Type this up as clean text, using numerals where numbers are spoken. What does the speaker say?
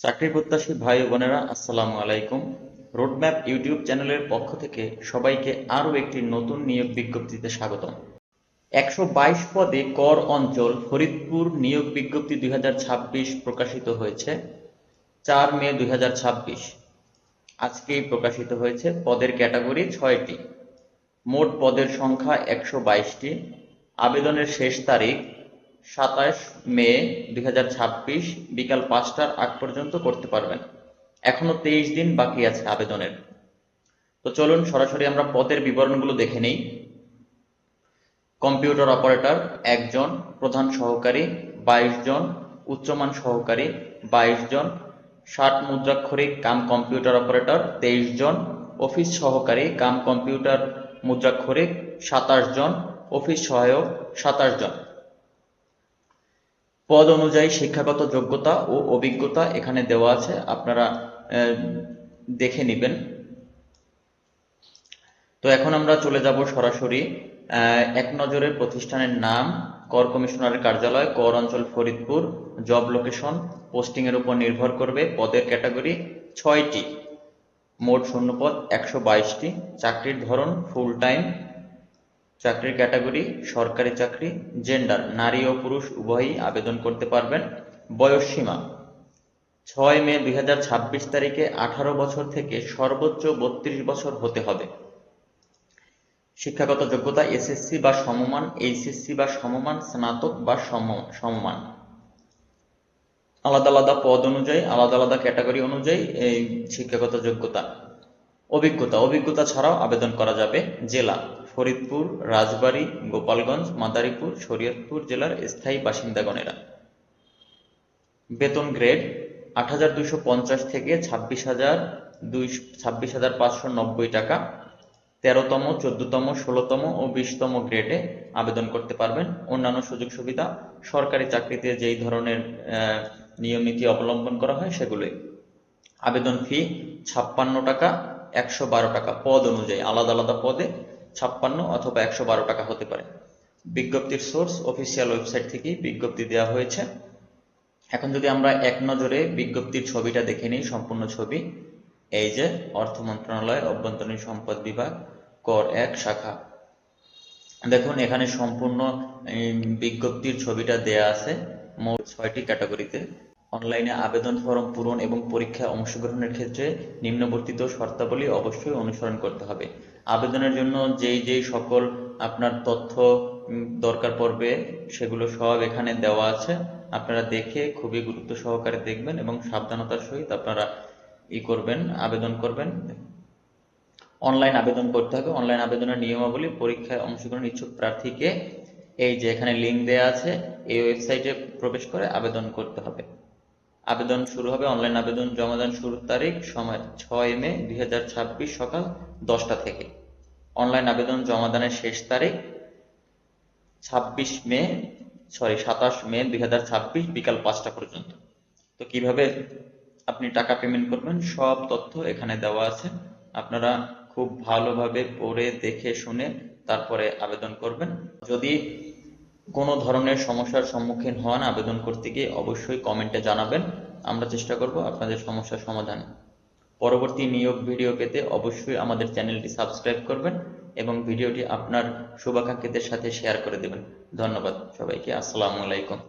চাকরি প্রত্যাশী ভাই ও বোনেরা, আসসালামু আলাইকুম। রোডম্যাপ ইউটিউব চ্যানেলের পক্ষ থেকে সবাইকে আরও একটি নতুন নিয়োগ বিজ্ঞপ্তিতে স্বাগতম। 122 পদে কর অঞ্চল ফরিদপুর নিয়োগ বিজ্ঞপ্তি 2026 প্রকাশিত হয়েছে 4 মে 2026। আজকেই প্রকাশিত হয়েছে। পদের ক্যাটাগরি 6টি। মোট পদের সংখ্যা 122টি। আবেদনের শেষ তারিখ 27 মে 2026 বিকাল 5টার আগ পর্যন্ত করতে পারবেন। এখনো 23 দিন বাকি আছে আবেদনের। তো চলুন সরাসরি আমরা পদের বিবরণগুলো দেখে নেই। কম্পিউটার অপারেটর 1 জন, প্রধান সহকারী 22 জন, উচ্চমান সহকারী 22 জন, 60 মুদ্রাক্ষরিক কাম কম্পিউটার অপারেটর 23 জন, অফিস সহকারী কাম কম্পিউটার মুদ্রাক্ষরিক 27 জন, অফিস সহায়ক 27 জন। পদ অনুযায়ী শিক্ষাগত যোগ্যতা ও অভিজ্ঞতা এখানে দেওয়া আছে, আপনারা দেখে নেবেন। তো এখন আমরা চলে যাব সরাসরি এক নজরে প্রতিষ্ঠানের নাম, কর কমিশনারের কার্যালয়, কর অঞ্চল ফরিদপুর, জব লোকেশন, পোস্টিং এর উপর নির্ভর করবে। পদের ক্যাটাগরি 6টি, মোট শূন্যপদ 122টি। চাকরির ধরন ফুল টাইম। চাকরির ক্যাটাগরি সরকারি চাকরি। জেন্ডার নারী ও পুরুষ উভয়ই আবেদন করতে পারবেন। বয়স সীমা 6 মে 2026 তারিখে 18 বছর থেকে সর্বোচ্চ 32 বছর হতে হবে। শিক্ষাগত যোগ্যতা এসএসসি বা সমমান, এইচএসসি বা সমমান, স্নাতক বা সমমান। আলাদা আলাদা পদ অনুযায়ী, আলাদা আলাদা ক্যাটাগরি অনুযায়ী এই শিক্ষাগত যোগ্যতা। অভিজ্ঞতা ছাড়াও আবেদন করা যাবে। জেলা ফরিদপুর, রাজবাড়ী, গোপালগঞ্জ, মাদারীপুর, শরীয়তপুর জেলার স্থায়ী বাসিন্দাগণেরা। বেতন গ্রেড ৮,২৫০ থেকে ২৬,৫৯০ টাকা। 13তম, 14তম, 16তম ও 20তম গ্রেডে আবেদন করতে পারবেন। অন্যান্য সুযোগ সুবিধা সরকারি চাকরিতে যেই ধরনের নিয়ম নীতি অবলম্বন করা হয় সেগুলোই। আবেদন ফি 56 টাকা, 112 টাকা পদ অনুযায়ী। আলাদা আলাদা পদে 56 অথবা 112 টাকা হতে পারে। বিজ্ঞপ্তির সোর্স অফিসিয়াল ওয়েবসাইট থেকেই বিজ্ঞপ্তি দেওয়া হয়েছে। এখন যদি আমরা এক নজরে বিজ্ঞপ্তির ছবিটা দেখে নিই, সম্পূর্ণ ছবি। এই যে অর্থ মন্ত্রণালয়, অভ্যন্তরীণ সম্পদ বিভাগ, কর 1 শাখা। দেখুন এখানে সম্পূর্ণ বিজ্ঞপ্তির ছবিটা দেয়া আছে মোট 6টি ক্যাটাগরিতে। অনলাইনে আবেদন ফরম পূরণ এবং পরীক্ষায় অংশগ্রহণের ক্ষেত্রে নিম্নবর্তিত শর্তাবলী অবশ্যই অনুসরণ করতে হবে। আবেদনের জন্য যেই সকল আপনার তথ্য দরকার পড়বে সেগুলো সব এখানে দেওয়া আছে। আপনারা দেখে খুবই গুরুত্ব সহকারে দেখবেন এবং সাবধানতার সহিত আপনারা আবেদন করবেন। অনলাইন আবেদন করতে হবে। অনলাইন আবেদনের নিয়মাবলী, পরীক্ষায় অংশগ্রহণ ইচ্ছুক প্রার্থীকে এই যে এখানে লিঙ্ক দেওয়া আছে, এই ওয়েবসাইটে প্রবেশ করে আবেদন করতে হবে। আবেদন শুরু হবে, অনলাইন আবেদন জমাদান শুরুর তারিখ সময় 6 মে 2026 সকাল 10টা থেকে। অনলাইন আবেদন জমাদানের শেষ তারিখ 27 মে 2026 বিকাল 5টা পর্যন্ত। তো কিভাবে আপনি টাকা পেমেন্ট করবেন সব তথ্য এখানে দেওয়া আছে। আপনারা খুব ভালোভাবে পড়ে দেখে শুনে তারপরে আবেদন করবেন। যদি কোনো ধরনের সমস্যার সম্মুখীন হন আবেদন করতে গিয়ে অবশ্যই কমেন্টে জানাবেন। আমরা চেষ্টা করব আপনাদের সমস্যার সমাধানে। পরবর্তী নিয়োগ ভিডিও পেতে অবশ্যই আমাদের চ্যানেলটি সাবস্ক্রাইব করবেন এবং ভিডিওটি আপনার শুভাকাঙ্ক্ষীদের সাথে শেয়ার করে দেবেন। ধন্যবাদ সবাইকে। আসসালামু আলাইকুম।